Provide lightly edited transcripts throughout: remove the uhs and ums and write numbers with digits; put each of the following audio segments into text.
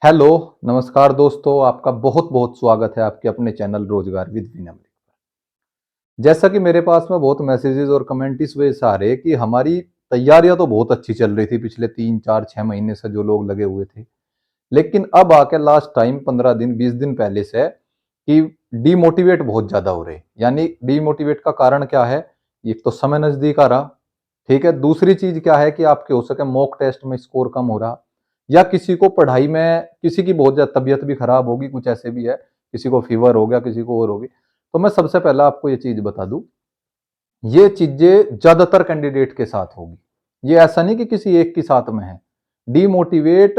Hello, नमस्कार दोस्तों, आपका बहुत बहुत स्वागत है आपके अपने चैनल रोजगार विद विनम्र पर। जैसा कि मेरे पास में बहुत मैसेजेस और कमेंट इस वजह से आ रहे हैं कि हमारी तैयारियां तो बहुत अच्छी चल रही थी पिछले 3 4 6 महीने से जो लोग लगे हुए थे, लेकिन अब आके लास्ट टाइम 15 दिन 20 दिन पहले से कि डीमोटिवेट बहुत ज्यादा हो रहे। यानी डीमोटिवेट का कारण क्या है? एक तो समय नजदीक आ रहा, ठीक है। दूसरी चीज क्या है कि आपके हो सके मॉक टेस्ट में स्कोर कम हो रहा, या किसी को पढ़ाई में किसी की बहुत ज्यादा तबीयत भी खराब होगी, कुछ ऐसे भी है, किसी को फीवर हो गया, किसी को और होगी। तो मैं सबसे पहले आपको ये चीज बता दूं, ये चीजें ज्यादातर कैंडिडेट के साथ होगी। ये ऐसा नहीं कि किसी एक के साथ में है। डीमोटिवेट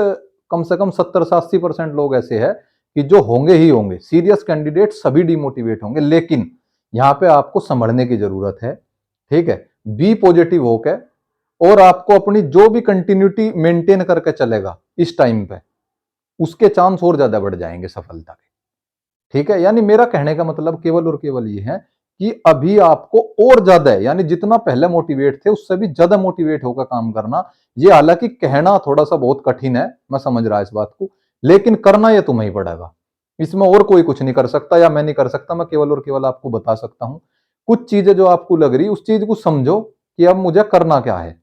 कम से कम 70 से 80% लोग ऐसे हैं कि जो होंगे ही होंगे। सीरियस कैंडिडेट सभी डीमोटिवेट होंगे, लेकिन यहाँ पे आपको संभलने की जरूरत है, ठीक है। बी पॉजिटिव होकर, और आपको अपनी जो भी कंटिन्यूटी मेंटेन करके चलेगा इस टाइम पे, उसके चांस और ज्यादा बढ़ जाएंगे सफलता के, ठीक है। यानी मेरा कहने का मतलब केवल और केवल ये है कि अभी आपको और ज्यादा है, यानी जितना पहले मोटिवेट थे उससे भी ज्यादा मोटिवेट होकर काम करना। ये हालांकि कहना थोड़ा सा बहुत कठिन है, मैं समझ रहा इस बात को, लेकिन करना ये तुम्हें ही पड़ेगा। इसमें और कोई कुछ नहीं कर सकता, या मैं नहीं कर सकता। मैं केवल और केवल आपको बता सकता हूं कुछ चीजें जो आपको लग रही, उस चीज को समझो कि अब मुझे करना क्या है।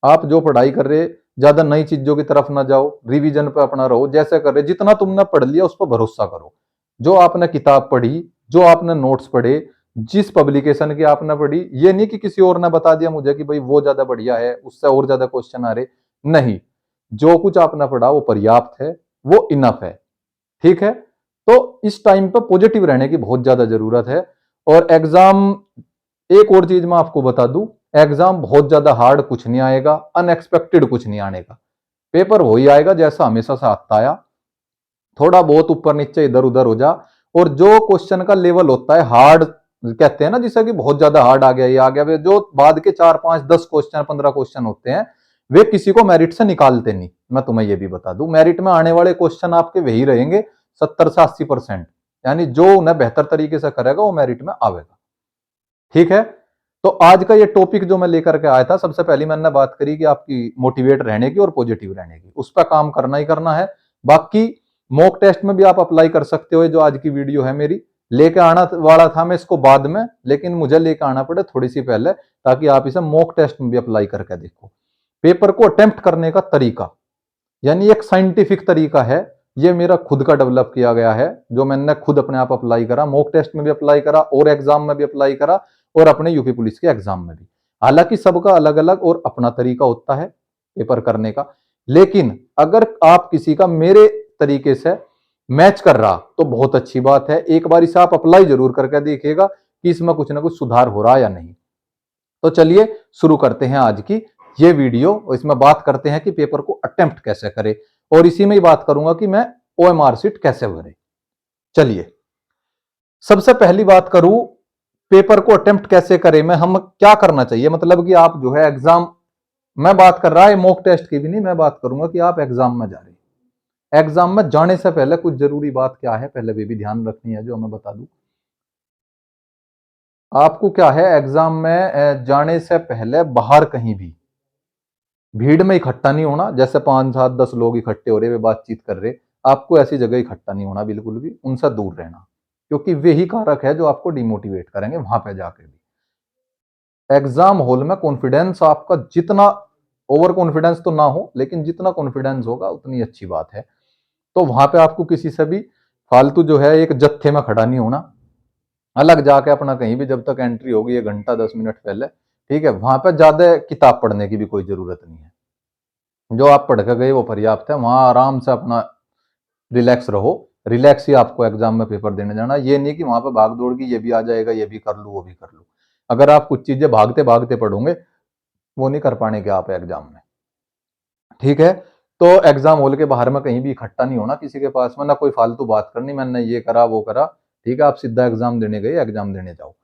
आप जो पढ़ाई कर रहे, ज्यादा नई चीजों की तरफ ना जाओ, रिवीजन पे अपना रहो। जैसे कर रहे, जितना तुमने पढ़ लिया उस पर भरोसा करो। जो आपने किताब पढ़ी, जो आपने नोट्स पढ़े, जिस पब्लिकेशन की आपने पढ़ी, ये नहीं कि किसी और ने बता दिया मुझे कि भाई वो ज्यादा बढ़िया है, उससे और ज्यादा क्वेश्चन आ रहे। नहीं, जो कुछ आपने पढ़ा वो पर्याप्त है, वो इनफ है, ठीक है। तो इस टाइम पर पॉजिटिव रहने की बहुत ज्यादा जरूरत है। और एग्जाम, एक और चीज मैं आपको बता दूं, एग्जाम बहुत ज्यादा हार्ड कुछ नहीं आएगा, अनएक्सपेक्टेड कुछ नहीं आने का। पेपर वही आएगा जैसा हमेशा से आता आया, थोड़ा बहुत ऊपर नीचे इधर उधर हो जा। और जो क्वेश्चन का लेवल होता है हार्ड, कहते हैं ना, जिसे कि बहुत ज्यादा हार्ड आ गया, ये आ गया, वे जो बाद के 4 5 10 क्वेश्चन 15 क्वेश्चन होते हैं, वे किसी को मेरिट से निकालते नहीं। मैं तुम्हें ये भी बता दूं, मेरिट में आने वाले क्वेश्चन आपके वही रहेंगे, 70 से 80%। यानी जो उन्हें बेहतर तरीके से करेगा वो मेरिट में आवेगा, ठीक है। तो आज का ये टॉपिक जो मैं लेकर के आया था, सबसे पहले मैंने बात करी कि आपकी मोटिवेट रहने की और पॉजिटिव रहने की, उस पर काम करना ही करना है। बाकी मॉक टेस्ट में भी आप अप्लाई कर सकते हो। जो आज की वीडियो है मेरी, लेके आना वाला था मैं इसको बाद में, लेकिन मुझे लेके आना पड़े थोड़ी सी पहले, ताकि आप इसे मॉक टेस्ट में भी अप्लाई करके देखो। पेपर को अटेम्प्ट करने का तरीका, यानी एक साइंटिफिक तरीका है, ये मेरा खुद का डेवलप किया गया है, जो मैंने खुद अपने आप अप्लाई करा, मॉक टेस्ट में भी अप्लाई करा और एग्जाम में भी अप्लाई करा, और अपने यूपी पुलिस के एग्जाम में भी। हालांकि सबका अलग अलग और अपना तरीका होता है पेपर करने का, लेकिन अगर आप किसी का मेरे तरीके से मैच कर रहा तो बहुत अच्छी बात है। एक बार इसे आप अप्लाई जरूर करके देखिएगा कि इसमें कुछ ना कुछ सुधार हो रहा है या नहीं। तो चलिए शुरू करते हैं आज की ये वीडियो, और इसमें बात करते हैं कि पेपर को अटेम्प्ट कैसे करें, और इसी में ही बात करूंगा कि मैं ओएमआर सीट कैसे भरे। चलिए, सबसे पहली बात करूं, पेपर को अटेम्प्ट कैसे करें में हम क्या करना चाहिए। मतलब कि आप जो है एग्जाम, मैं बात कर रहा है मॉक टेस्ट की भी नहीं, मैं बात करूंगा कि आप एग्जाम में जा रहे हैं। एग्जाम में जाने से पहले कुछ जरूरी बात क्या है, पहले भी ध्यान रखनी है, जो मैं बता दूं आपको। क्या है, एग्जाम में जाने से पहले बाहर कहीं भी भीड़ में इकट्ठा नहीं होना। जैसे 5 7 10 लोग इकट्ठे हो रहे, वे बातचीत कर रहे, आपको ऐसी जगह इकट्ठा नहीं होना, बिल्कुल भी उनसे दूर रहना, क्योंकि वे ही कारक है जो आपको डिमोटिवेट करेंगे वहां पे जाके भी। एग्जाम हॉल में कॉन्फिडेंस आपका जितना, ओवर कॉन्फिडेंस तो ना हो, लेकिन जितना कॉन्फिडेंस होगा उतनी अच्छी बात है। तो वहां पे आपको किसी से भी फालतू जो है एक जत्थे में खड़ा नहीं होना, अलग जाके अपना कहीं भी, जब तक एंट्री होगी 1 घंटा 10 मिनट पहले, ठीक है। वहां पे ज्यादा किताब पढ़ने की भी कोई जरूरत नहीं है, जो आप पढ़ के गए वो पर्याप्त है। वहां आराम से अपना रिलैक्स रहो, रिलैक्स ही आपको एग्जाम में पेपर देने जाना। ये नहीं कि वहां पे भाग दौड़ की, ये भी आ जाएगा, ये भी कर लू, वो भी कर लू। अगर आप कुछ चीजें भागते भागते पढ़ोगे, वो नहीं कर पाएंगे आप एग्जाम में, ठीक है। तो एग्जाम हॉल के बाहर में कहीं भी इकट्ठा नहीं होना किसी के पास में, ना कोई फालतू बात करनी, मैंने ये करा वो करा, ठीक है। आप सीधा एग्जाम देने गए, एग्जाम देने जाओ।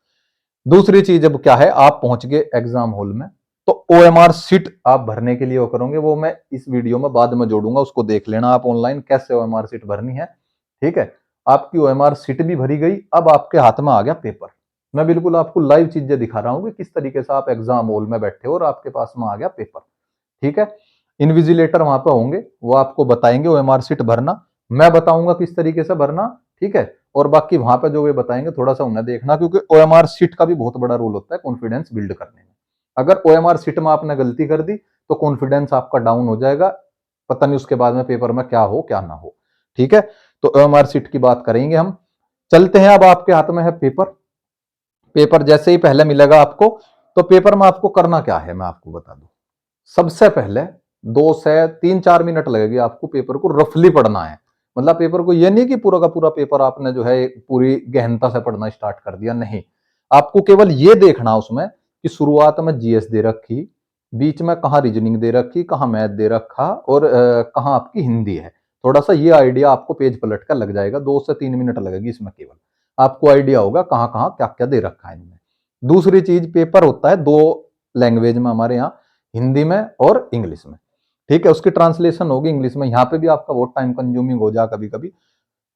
दूसरी चीज अब क्या है, आप पहुंच गए एग्जाम हॉल में, तो ओएमआर सीट आप भरने के लिए वो करोगे, वो मैं इस वीडियो में बाद में जोड़ूंगा, उसको देख लेना आप ऑनलाइन कैसे ओएमआर सीट भरनी है, ठीक है। आपकी ओएमआर सीट भी भरी गई, अब आपके हाथ में आ गया पेपर। मैं बिल्कुल आपको लाइव चीजें दिखा रहा हूं कि किस तरीके से आप एग्जाम हॉल में बैठे हो और आपके पास में आ गया पेपर, ठीक है। इन्विजिलेटर वहां पर होंगे, वो आपको बताएंगे ओएमआर सीट भरना। मैं बताऊंगा किस तरीके से भरना, ठीक है। और बाकी वहां पे जो वे बताएंगे थोड़ा सा उन्हें देखना, क्योंकि ओएमआर शीट का भी बहुत बड़ा रोल होता है कॉन्फिडेंस बिल्ड करने में। अगर ओएमआर शीट में आपने गलती कर दी तो कॉन्फिडेंस आपका डाउन हो जाएगा, पता नहीं उसके बाद में पेपर में क्या हो क्या ना हो, ठीक है। तो ओएमआर शीट की बात करेंगे हम। चलते हैं, अब आपके हाथ में है पेपर। पेपर जैसे ही पहले मिलेगा आपको, तो पेपर में आपको करना क्या है मैं आपको बता दूं। सबसे पहले 2 से 3-4 मिनट लगेगी आपको पेपर को रफली पढ़ना है। मतलब पेपर को ये नहीं कि पूरा का पूरा पेपर आपने जो है पूरी गहनता से पढ़ना स्टार्ट कर दिया, नहीं। आपको केवल ये देखना उसमें कि शुरुआत में जीएस दे रखी, बीच में कहाँ रीजनिंग दे रखी, कहाँ मैथ दे रखा, और कहाँ आपकी हिंदी है। थोड़ा सा ये आइडिया आपको पेज पलट कर लग जाएगा, 2 से 3 मिनट लगेगी इसमें, केवल आपको आइडिया होगा कहाँ कहाँ क्या क्या दे रखा है इनमें। दूसरी चीज, पेपर होता है 2 लैंग्वेज में हमारे यहाँ, हिंदी में और इंग्लिश में, ठीक है। उसकी ट्रांसलेशन होगी इंग्लिश में। यहाँ पे भी आपका बहुत टाइम कंज्यूमिंग हो जाए कभी कभी।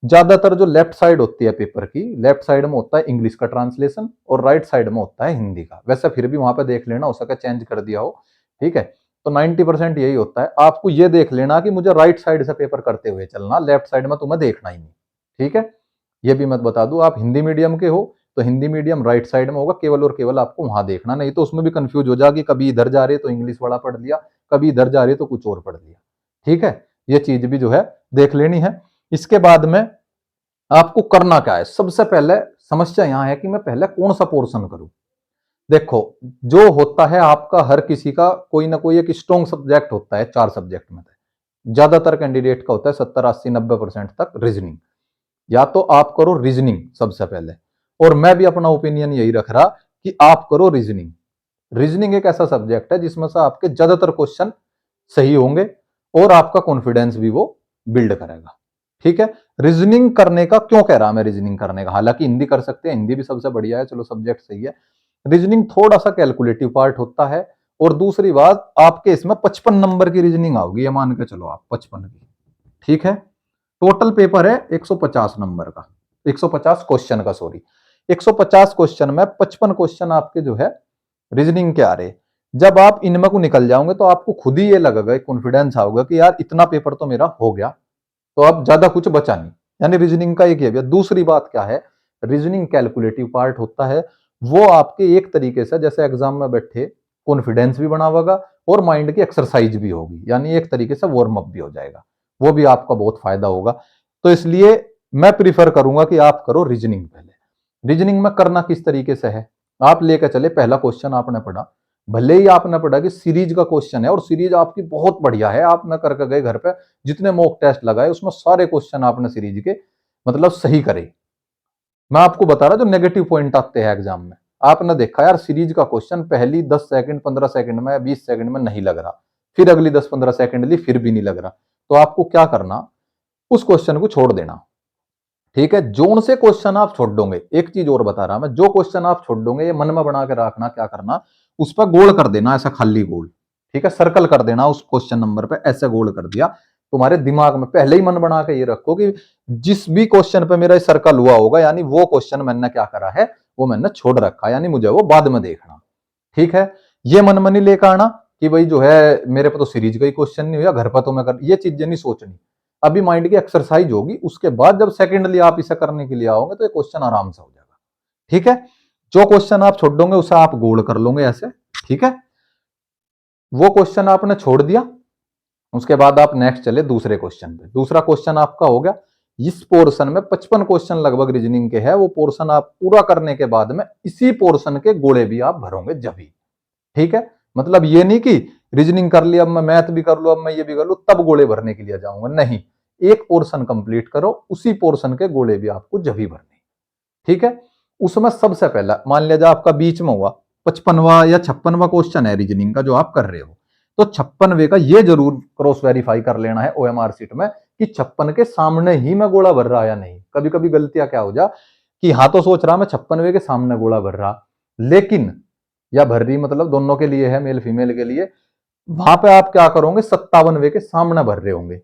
ज्यादातर जो लेफ्ट साइड होती है पेपर की, लेफ्ट साइड में होता है इंग्लिश का ट्रांसलेशन और राइट साइड में होता है हिंदी का। वैसे फिर भी वहां पे देख लेना, हो सके चेंज कर दिया हो, ठीक है। तो 90% यही होता है। आपको ये देख लेना कि मुझे राइट साइड से पेपर करते हुए चलना, लेफ्ट साइड में तुम्हें देखना ही नहीं, ठीक है। ये भी मत बता दूं, आप हिंदी मीडियम के हो तो हिंदी मीडियम राइट साइड में होगा, केवल और केवल आपको वहां देखना, नहीं तो उसमें भी कंफ्यूज हो जाएगी, कभी इधर जा रही है तो इंग्लिश वाला पढ़ लिया, कभी इधर जा रही है तो कुछ और पढ़ लिया, ठीक है। ये चीज भी जो है देख लेनी है। इसके बाद में आपको करना क्या है, सबसे पहले समस्या यहां है कि मैं पहले कौन सा पोर्शन करूं। देखो, जो होता है आपका हर किसी का कोई ना कोई एक स्ट्रॉन्ग सब्जेक्ट होता है 4 सब्जेक्ट में, ज्यादातर कैंडिडेट का होता है 70-80-90% तक रीजनिंग। या तो आप करो रीजनिंग सबसे पहले, और मैं भी अपना ओपिनियन यही रख रहा कि आप करो रीजनिंग। रीजनिंग एक ऐसा सब्जेक्ट है जिसमें से आपके ज्यादातर क्वेश्चन सही होंगे और आपका कॉन्फिडेंस भी वो बिल्ड करेगा, ठीक है। रीजनिंग करने का क्यों कह रहा मैं, रीजनिंग करने का, हालांकि हिंदी कर सकते हैं, हिंदी भी सबसे बढ़िया है, चलो सब्जेक्ट सही है। रीजनिंग थोड़ा सा कैलकुलेटिव पार्ट होता है, और दूसरी बात आपके इसमें 55 नंबर की रीजनिंग आओगी, ये मान के चलो आप 55 की, ठीक है। टोटल पेपर है 150 नंबर का, 150 क्वेश्चन का, सॉरी, 150 क्वेश्चन में 55 क्वेश्चन आपके जो है रीजनिंग के आ रहे। जब आप इनमें को निकल जाओगे तो आपको खुद ही ये लगेगा, कॉन्फिडेंस आओगे कि यार इतना पेपर तो मेरा हो गया, तो अब ज्यादा कुछ बचा नहीं। यानी रीजनिंग का एक ये भी है। दूसरी बात क्या है, रीजनिंग कैलकुलेटिव पार्ट होता है, वो आपके एक तरीके से जैसे एग्जाम में बैठे कॉन्फिडेंस भी बढ़ावेगा और माइंड की एक्सरसाइज भी होगी, यानी एक तरीके से वार्म अप भी हो जाएगा, वो भी आपका बहुत फायदा होगा। तो इसलिए मैं प्रीफर करूंगा कि आप करो रीजनिंग पहले। रीजनिंग में करना किस तरीके से है, आप लेकर चले, पहला क्वेश्चन आपने पढ़ा, भले ही आपने पढ़ा कि सीरीज का क्वेश्चन है और सीरीज आपकी बहुत बढ़िया है, आपने करके गए घर पे, जितने मॉक टेस्ट लगाए उसमें सारे क्वेश्चन आपने सीरीज के मतलब सही करे। मैं आपको बता रहा जो नेगेटिव पॉइंट आते हैं एग्जाम में, आपने देखा यार सीरीज का क्वेश्चन पहली 10 सेकंड 15 सेकंड में 20 सेकंड में नहीं लग रहा, फिर अगली 10-15 सेकंड ली फिर भी नहीं लग रहा, तो आपको क्या करना, उस क्वेश्चन को छोड़ देना, ठीक है। जोन से क्वेश्चन आप छोड़ दोगे, एक चीज और बता रहा मैं, जो क्वेश्चन आप छोड़ दोगे ये मन में बना के रखना, क्या करना, उस पर गोल कर देना, ऐसा खाली गोल, ठीक है, सर्कल कर देना उस क्वेश्चन नंबर पे, ऐसे गोल कर दिया। तुम्हारे दिमाग में पहले ही मन बना के ये रखो कि जिस भी क्वेश्चन पे मेरा सर्कल हुआ होगा, यानी वो क्वेश्चन मैंने क्या करा है, वो मैंने छोड़ रखा, यानी मुझे वो बाद में देखना, ठीक है। ये मन में नहीं लेकर आना कि भाई जो है मेरे पे तो सीरीज का ही क्वेश्चन नहीं हुआ, घर पर तो मैं कर, ये चीजें नहीं सोचनी। अभी माइंड की एक्सरसाइज होगी, उसके बाद जब सेकेंडली आप इसे करने के लिए आओगे तो ये क्वेश्चन आराम से हो जाएगा, ठीक है। जो क्वेश्चन आप छोड़ दोगे उसे आप गोल कर लोगे ऐसे, ठीक है। वो क्वेश्चन आपने छोड़ दिया, उसके बाद आप नेक्स्ट चले दूसरे क्वेश्चन पे। दूसरा क्वेश्चन आपका हो गया, इस पोर्शन में 55 क्वेश्चन लगभग रीजनिंग के है, वो पोर्शन आप पूरा करने के बाद में इसी पोर्शन के गोले भी आप भरोगे जब भी, ठीक है। मतलब ये नहीं कि रीजनिंग कर लिया अब मैं मैथ भी कर लू, अब मैं ये भी कर लू, तब गोले भरने के लिए जाऊंगा, नहीं। एक पोर्शन कंप्लीट करो, उसी पोर्शन के गोले भी आपको जब ही भरने, ठीक है। उसमें सबसे पहला मान लिया जाए आपका बीच में हुआ 55वां या 56वां क्वेश्चन है रीजनिंग का जो आप कर रहे हो, तो 56वें का ये जरूर क्रॉस वेरीफाई कर लेना है ओएमआर सीट में कि 56 के सामने ही मैं गोला भर रहा या नहीं। कभी कभी गलतियां क्या हो जा कि हाँ तो सोच रहा मैं 56वें के सामने गोला भर रहा, लेकिन या भर रही मतलब दोनों के लिए है, मेल फीमेल के लिए, वहां पे आप क्या करोगे 57वें के सामने भर रहे होंगे,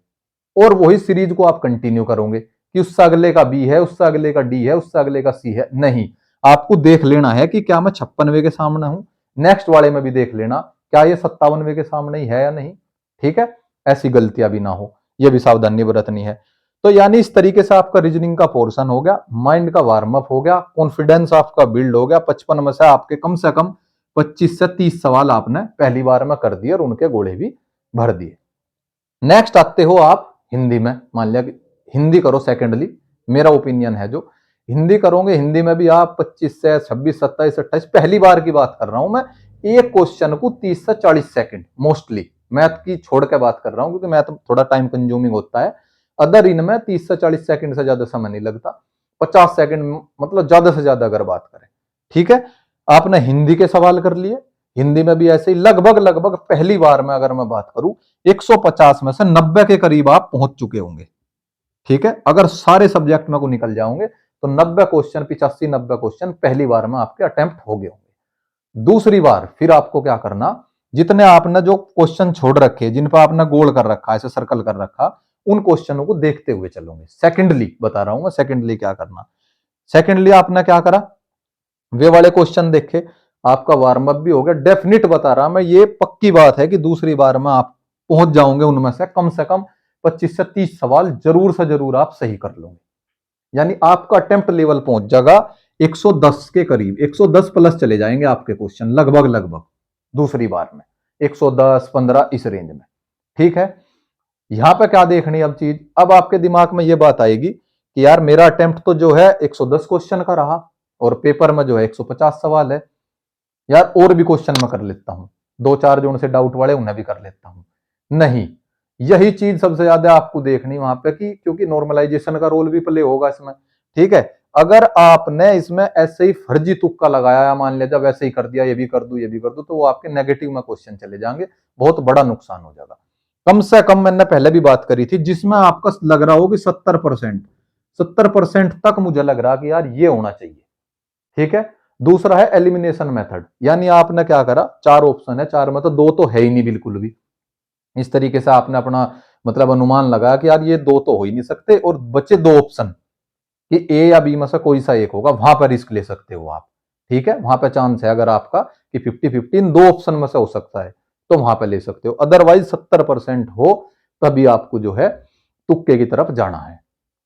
और वही सीरीज को आप कंटिन्यू करोगे कि उससे अगले का बी है, उससे अगले का डी है, उससे अगले का सी है, नहीं। आपको देख लेना है कि क्या मैं 56वें के सामने हूं, नेक्स्ट वाले में भी देख लेना क्या ये 57वें के सामने ही है या नहीं, ठीक है। ऐसी गलतियां भी ना हो, यह भी सावधानी बरतनी है। तो यानी इस तरीके से आपका रीजनिंग का पोर्शन हो गया, माइंड का वार्म अप हो गया, कॉन्फिडेंस आपका बिल्ड हो गया। 55 में से आपके कम से कम 25 से 30 सवाल आपने पहली बार में कर दिए और उनके गोले भी भर दिए। नेक्स्ट आते हो आप हिंदी में। मान लिया कि हिंदी करो सेकेंडली, मेरा ओपिनियन है जो हिंदी करोगे, हिंदी में भी आप 25 से 26, 27, 28, पहली बार की बात कर रहा हूं मैं, एक क्वेश्चन को 30 से 40 सेकंड मोस्टली, मैथ की छोड़ के बात कर रहा हूं क्योंकि मैथ थोड़ा टाइम कंज्यूमिंग होता है। अदर इनमें 30 से 40 सेकंड से ज्यादा समय नहीं लगता, 50 सेकंड मतलब ज्यादा से ज्यादा अगर बात करें। ठीक है, आपने हिंदी के सवाल कर लिए, हिंदी में भी ऐसे ही लगभग लगभग पहली बार में अगर मैं बात करूं 150 में से 90 के करीब आप पहुंच चुके होंगे। ठीक है, अगर सारे सब्जेक्ट में को निकल जाओगे तो 90 क्वेश्चन, 85-90 क्वेश्चन पहली बार में आपके अटेम्प्ट हो गए होंगे। दूसरी बार फिर आपको क्या करना, जितने आपने जो क्वेश्चन छोड़ रखे, जिन पर आपने गोल कर रखा, ऐसे सर्कल कर रखा, उन क्वेश्चनों को देखते हुए चलोगे। सेकेंडली बता रहा हूं मैं, सेकेंडली क्या करना। सेकेंडली आपने क्या करा, वे वाले क्वेश्चन देखे, आपका वार्म अप भी हो गया। डेफिनिट बता रहा मैं, ये पक्की बात है कि दूसरी बार में आप पहुंच जाओगे, उनमें से कम 25 से 30 सवाल जरूर से जरूर आप सही कर लोगे। यानी आपका अटेम्प्ट लेवल पहुंच जाएगा 110 के करीब, 110 प्लस चले जाएंगे आपके क्वेश्चन लगभग लगभग दूसरी बार में, 110, 15 इस रेंज में। ठीक है, यहां पे क्या देखनी अब चीज, अब आपके दिमाग में यह बात आएगी कि यार मेरा अटेम्प्ट तो जो है 110 क्वेश्चन का रहा और पेपर में जो है 150 सवाल है, यार और भी क्वेश्चन मैं कर लेता हूं, दो चार जो उनसे डाउट वाले उन्हें भी कर लेता हूं। नहीं, यही चीज सबसे ज्यादा आपको देखनी वहां पे कि क्योंकि नॉर्मलाइजेशन का रोल भी प्ले होगा इसमें। ठीक है, अगर आपने इसमें ऐसे ही फर्जी तुक्का लगाया, मान लिया जब ऐसे ही कर दिया, ये भी कर दूं ये भी कर दूं, तो वो आपके नेगेटिव में क्वेश्चन चले जाएंगे, बहुत बड़ा नुकसान हो जाएगा। कम से कम मैंने पहले भी बात करी थी, जिसमें आपका लग रहा हो कि 70% तक मुझे लग रहा कि यार ये होना चाहिए। ठीक है, दूसरा है एलिमिनेशन मेथड, यानी आपने क्या करा, चार ऑप्शन है, चार में तो दो तो है ही नहीं बिल्कुल भी। इस तरीके से आपने अपना मतलब अनुमान लगाया कि यार ये दो तो हो ही नहीं सकते, और बचे दो ऑप्शन कि ए या बी में से कोई सा एक होगा, वहां पर रिस्क ले सकते हो आप। ठीक है, वहां पे चांस है अगर आपका कि 50-50 इन दो ऑप्शन में से हो सकता है, तो वहां पे ले सकते हो। अदरवाइज 70% हो तभी आपको जो है तुक्के की तरफ जाना है,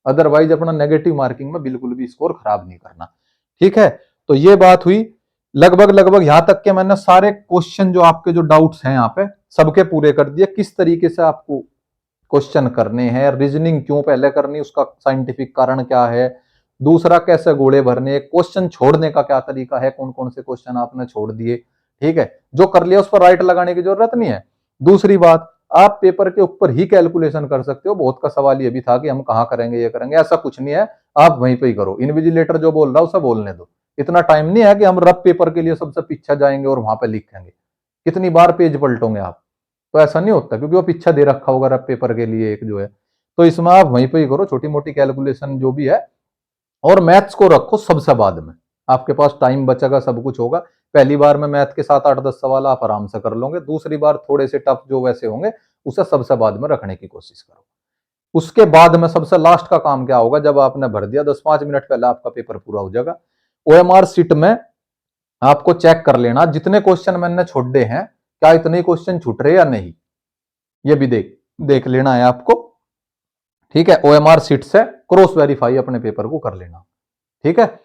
अदरवाइज अपना नेगेटिव मार्किंग में बिल्कुल भी स्कोर खराब नहीं करना। ठीक है, तो ये बात हुई लगभग लगभग, यहां तक के मैंने सारे क्वेश्चन जो आपके जो डाउट्स हैं यहाँ पे सबके पूरे कर दिए, किस तरीके से आपको क्वेश्चन करने हैं, रीजनिंग क्यों पहले करनी, उसका साइंटिफिक कारण क्या है, दूसरा कैसे गोले भरने, क्वेश्चन छोड़ने का क्या तरीका है, कौन कौन से क्वेश्चन आपने छोड़ दिए। ठीक है, जो कर लिया उस पर राइट लगाने की जरूरत नहीं है। दूसरी बात, आप पेपर के ऊपर ही कैलकुलेशन कर सकते हो। बहुत का सवाल ये भी था कि हम कहाँ करेंगे, ये करेंगे, ऐसा कुछ नहीं है, आप वहीं पे ही करो। इन्विजिलेटर जो बोल रहा है उसे बोलने दो, इतना टाइम नहीं है कि हम रफ पेपर के लिए सबसे पीछे जाएंगे और वहां पे लिखेंगे, कितनी बार पेज पलटोगे आप, तो ऐसा नहीं होता क्योंकि वो पीछा दे रखा होगा रफ पेपर के लिए एक जो है। तो इसमें आप वहीं पे ही करो, छोटी मोटी कैलकुलेशन जो भी है, और मैथ्स को रखो सबसे बाद में, आपके पास टाइम बचेगा, सब कुछ होगा। पहली बार में मैथ के 7-8-10 सवाल आप आराम से कर लोगे, दूसरी बार थोड़े से टफ जो वैसे होंगे उसे सबसे बाद में रखने की कोशिश करो। उसके बाद में सबसे लास्ट का काम क्या होगा, जब आपने भर दिया 10-5 मिनट पहले आपका पेपर पूरा हो जाएगा, ओएमआर शीट में आपको चेक कर लेना जितने क्वेश्चन मैंने छोड़े हैं, क्या इतने क्वेश्चन छूट रहे या नहीं, ये भी देख देख लेना है आपको। ठीक है, ओएमआर शीट से क्रॉस वेरीफाई अपने पेपर को कर लेना। ठीक है,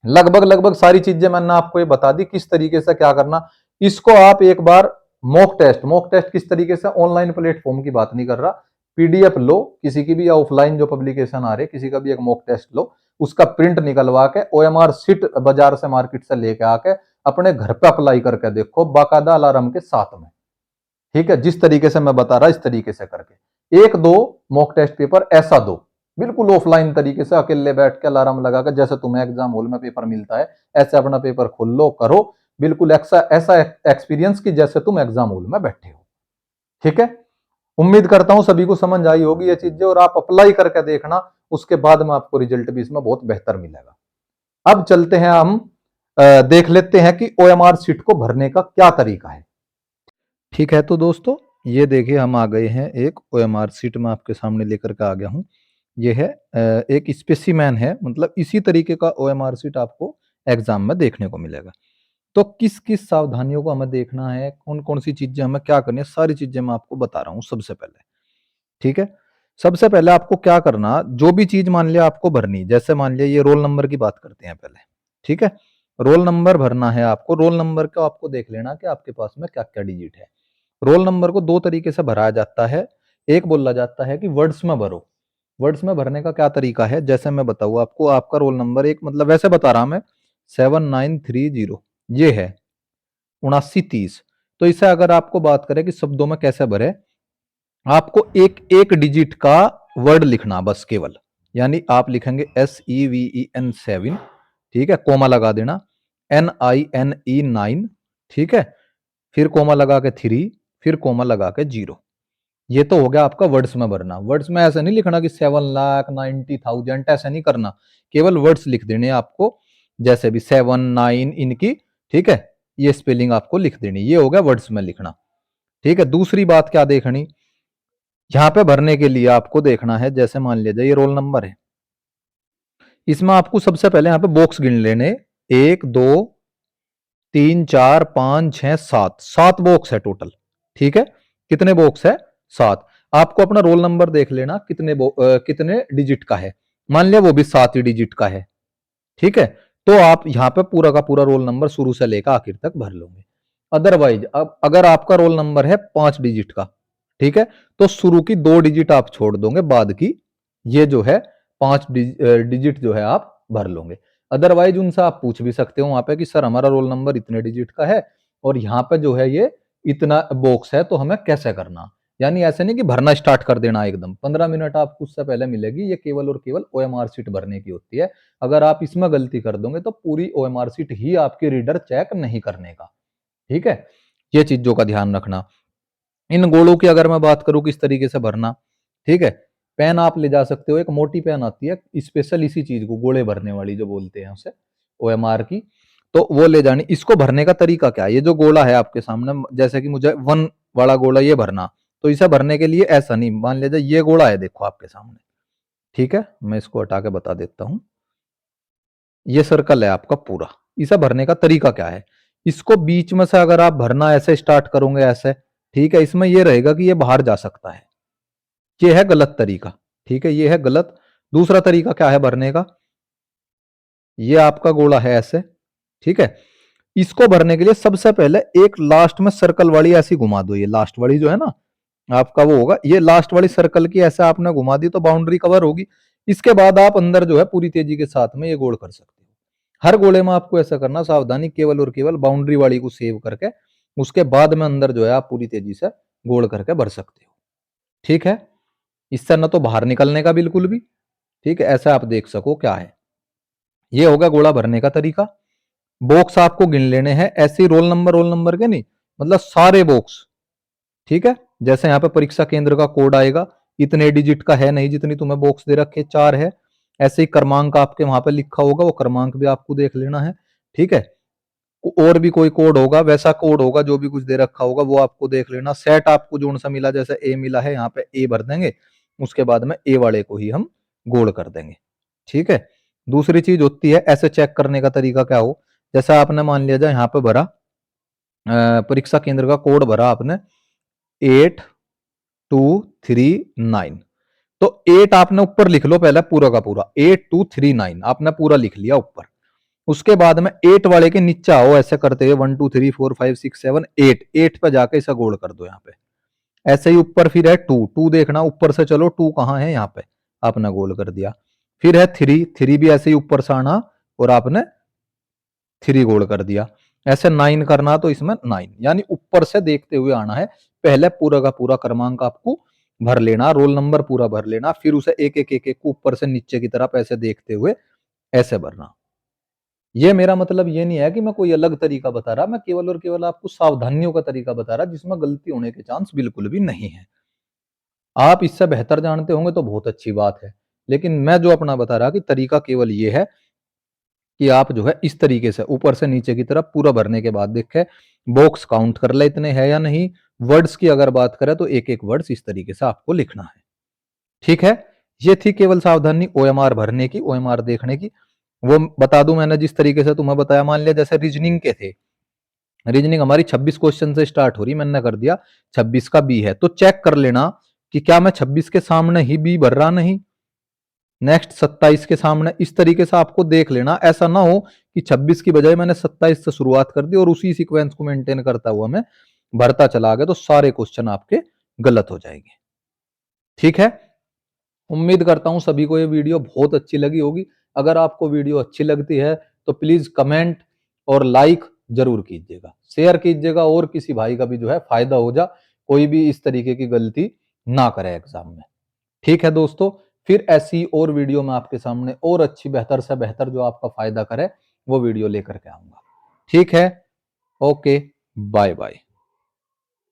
लगभग लगभग सारी चीजें मैंने आपको ये बता दी किस तरीके से क्या करना। इसको आप एक बार मॉक टेस्ट किस तरीके से, ऑनलाइन प्लेटफॉर्म की बात नहीं कर रहा, पीडीएफ लो किसी की भी, या ऑफलाइन जो पब्लिकेशन आ रहे किसी का भी एक मॉक टेस्ट लो, उसका प्रिंट निकलवा के ओएमआर शीट बाजार से मार्केट से लेके आके अपने घर पे अप्लाई करके देखो, बाकायदा अलार्म के साथ में। ठीक है, जिस तरीके से मैं बता रहा इस तरीके से करके एक दो मॉक टेस्ट पेपर ऐसा दो, बिल्कुल ऑफलाइन तरीके से अकेले बैठ के अलार्म लगा कर, जैसे तुम्हें एग्जाम हॉल में पेपर मिलता है ऐसे अपना पेपर खोल लो, करो बिल्कुल ऐसा एक्सपीरियंस की जैसे तुम एग्जाम हॉल में बैठे हो। ठीक है, उम्मीद करता हूं सभी को समझ आई होगी ये चीजें, और आप अप्लाई करके देखना, उसके बाद में आपको रिजल्ट भी इसमें बहुत बेहतर मिलेगा। अब चलते हैं हम देख लेते हैं कि ओएमआर शीट को भरने का क्या तरीका है। ठीक है, तो दोस्तों ये देखिए हम आ गए हैं एक ओएमआर शीट में आपके सामने लेकर के आ गया हूँ। ये है एक स्पेसिमेन है, मतलब इसी तरीके का ओएमआर शीट आपको एग्जाम में देखने को मिलेगा। तो किस किस सावधानियों को हमें देखना है, कौन कौन सी चीजें हमें क्या करनी है, सारी चीजें मैं आपको बता रहा हूँ सबसे पहले। ठीक है, सबसे पहले आपको क्या करना, जो भी चीज मान लिया आपको भरनी, जैसे मान लिया ये रोल नंबर की बात करते हैं पहले, ठीक है। रोल नंबर भरना है आपको, रोल नंबर को आपको देख लेना कि आपके पास में क्या क्या डिजिट है। रोल नंबर को दो तरीके से भराया जाता है। एक बोला जाता है कि वर्ड्स में भरो। वर्ड्स में भरने का क्या तरीका है, जैसे मैं बताऊँ आपको, आपका रोल नंबर एक मतलब वैसे बता रहा मैं 7930 ये है 7930। तो इसे अगर आपको बात करें कि शब्दों में कैसे भरे, आपको एक एक डिजिट का वर्ड लिखना बस केवल, यानी आप लिखेंगे SEVEN 7, ठीक है, कोमा लगा देना, NINE 9, ठीक है, फिर कोमा लगा के 3, फिर कोमा लगा के 0। ये तो हो गया आपका वर्ड्स में भरना। वर्ड्स में ऐसा नहीं लिखना कि 7,90,000 ऐसा नहीं करना, केवल वर्ड्स लिख देने आपको, जैसे भी 7 9 इनकी, ठीक है, ये स्पेलिंग आपको लिख देनी, ये हो गया वर्ड्स में लिखना, ठीक है। दूसरी बात क्या देखनी, यहां पे भरने के लिए आपको देखना है, जैसे मान लीजिए ये रोल नंबर है, इसमें आपको सबसे पहले यहां पे बॉक्स गिन लेने, 1 2 3 4 5 6 7, 7 बॉक्स है टोटल, ठीक है। कितने बॉक्स है, 7। आपको अपना रोल नंबर देख लेना कितने डिजिट का है, मान लिया वो भी 7 ही डिजिट का है, ठीक है। तो आप यहाँ पे पूरा का पूरा रोल नंबर शुरू से लेकर आखिर तक भर लोगे। अदरवाइज अब अगर आपका रोल नंबर है 5 डिजिट का, ठीक है, तो शुरू की 2 डिजिट आप छोड़ दोगे, बाद की ये जो है 5 डिजिट जो है आप भर लोगे। अदरवाइज उनसे आप पूछ भी सकते हो वहां पे कि सर हमारा रोल नंबर इतने डिजिट का है और यहाँ पे जो है ये इतना बॉक्स है, तो हमें कैसे करना। यानी ऐसे नहीं कि भरना स्टार्ट कर देना एकदम, 15 मिनट आपको उससे पहले मिलेगी, ये केवल और केवल OMR शीट भरने की होती है। अगर आप इसमें गलती कर दोगे तो पूरी OMR शीट ही आपकी रीडर चेक नहीं करने का, ठीक है। ये चीजों का ध्यान रखना। इन गोलों की अगर मैं बात करूं किस तरीके से भरना, ठीक है, पेन आप ले जा सकते हो, एक मोटी पेन आती है स्पेशल इसी चीज को गोले भरने वाली जो बोलते हैं उसे, OMR की, तो वो ले जानी। इसको भरने का तरीका क्या है, ये जो गोला है आपके सामने, जैसे कि मुझे 1 वाला गोला ये भरना, तो इसे भरने के लिए ऐसा नहीं, मान लीजिए ये गोला है देखो आपके सामने, ठीक है, मैं इसको हटा के बता देता हूं। ये सर्कल है आपका पूरा, इसे भरने का तरीका क्या है, इसको बीच में से अगर आप भरना ऐसे स्टार्ट करोगे ऐसे, ठीक है, इसमें ये रहेगा कि ये बाहर जा सकता है, ये है गलत तरीका, ठीक है, ये है गलत। दूसरा तरीका क्या है भरने का, ये आपका गोला है ऐसे, ठीक है, इसको भरने के लिए सबसे पहले एक लास्ट में सर्कल वाली ऐसी घुमा दो, ये लास्ट वाली जो है ना आपका वो होगा, ये लास्ट वाली सर्कल की ऐसे आपने घुमा दी तो बाउंड्री कवर होगी। इसके बाद आप अंदर जो है पूरी तेजी के साथ में ये गोल कर सकते हो। हर गोले में आपको ऐसा करना, सावधानी, केवल और केवल बाउंड्री वाली को सेव करके उसके बाद में अंदर जो है आप पूरी तेजी से गोल करके भर सकते हो, ठीक है। इससे ना तो बाहर निकलने का बिल्कुल भी, ठीक है, ऐसा आप देख सको क्या है। ये होगा गोला भरने का तरीका। बॉक्स आपको गिन लेने हैं ऐसे ही, रोल नंबर के नहीं, मतलब सारे बॉक्स, ठीक है। जैसे यहाँ पे परीक्षा केंद्र का कोड आएगा, इतने डिजिट का है नहीं जितनी तुम्हें बॉक्स दे रखे 4 है, ऐसे ही क्रमांक आपके वहां पे लिखा होगा, वो क्रमांक भी आपको देख लेना है, ठीक है। और भी कोई कोड होगा, वैसा कोड होगा जो भी कुछ दे रखा होगा वो आपको देख लेना। सेट आपको जोन सा मिला, जैसे ए मिला है यहाँ पे ए भर देंगे, उसके बाद में ए वाले को ही हम गोल कर देंगे, ठीक है। दूसरी चीज होती है ऐसे चेक करने का तरीका क्या हो, जैसा आपने मान लिया जाए यहाँ पे भरा परीक्षा केंद्र का कोड भरा आपने 8239, तो 8 आपने ऊपर लिख लो पहले पूरा का पूरा, 8239 आपने पूरा लिख लिया ऊपर। उसके बाद में 8 वाले के नीचे आओ ऐसे करते हुए 1 2 3 4 5 6 7 8, 8 पे जाके इसे गोल कर दो यहाँ पे। ऐसे ही ऊपर फिर है 2, 2 देखना ऊपर से, चलो 2 कहाँ है, यहाँ पे आपने गोल कर दिया। फिर है 3, 3 भी ऐसे ही ऊपर से आना और आपने 3 गोल कर दिया। ऐसे 9 करना, तो इसमें 9, यानी ऊपर से देखते हुए आना है। पहले पूरा का पूरा क्रमांक आपको भर लेना, रोल नंबर पूरा भर लेना, फिर उसे एक एक एक एक को ऊपर से नीचे की तरफ ऐसे देखते हुए ऐसे भरना। ये मेरा मतलब ये नहीं है कि मैं कोई अलग तरीका बता रहा, मैं केवल और केवल आपको सावधानियों का तरीका बता रहा जिसमें गलती होने के चांस बिल्कुल भी नहीं है। आप इससे बेहतर जानते होंगे तो बहुत अच्छी बात है, लेकिन मैं जो अपना बता रहा कि तरीका केवल ये है कि आप जो है इस तरीके से ऊपर से नीचे की तरफ पूरा भरने के बाद देखे बॉक्स काउंट कर ले इतने हैं या नहीं। वर्ड्स की अगर बात करें तो एक एक वर्ड्स इस तरीके से आपको लिखना है, ठीक है। ये थी केवल सावधानी OMR भरने की, OMR देखने की। वो बता दूं मैंने जिस तरीके से तुम्हें बताया, मान लिया जैसे रीजनिंग के थे, रीजनिंग हमारी 26 क्वेश्चन से स्टार्ट हो रही, मैंने कर दिया 26 का बी है, तो चेक कर लेना कि क्या मैं 26 के सामने ही बी भर रहा नहीं, नेक्स्ट 27 के सामने, इस तरीके से आपको देख लेना। ऐसा ना हो कि 26 की बजाय मैंने 27 से शुरुआत कर दी और उसी सीक्वेंस को मेंटेन करता हुआ मैं भरता चला गया, तो सारे क्वेश्चन आपके गलत हो जाएंगे। ठीक है, उम्मीद करता हूं सभी को ये वीडियो बहुत अच्छी लगी होगी। अगर आपको वीडियो अच्छी लगती है तो प्लीज कमेंट और लाइक जरूर कीजिएगा, शेयर कीजिएगा, और किसी भाई का भी जो है फायदा हो जा, कोई भी इस तरीके की गलती ना करे एग्जाम में। ठीक है दोस्तों, फिर ऐसी और वीडियो में आपके सामने और अच्छी बेहतर से बेहतर जो आपका फायदा करे वो वीडियो लेकर के आऊंगा। ठीक है, ओके, बाय बाय।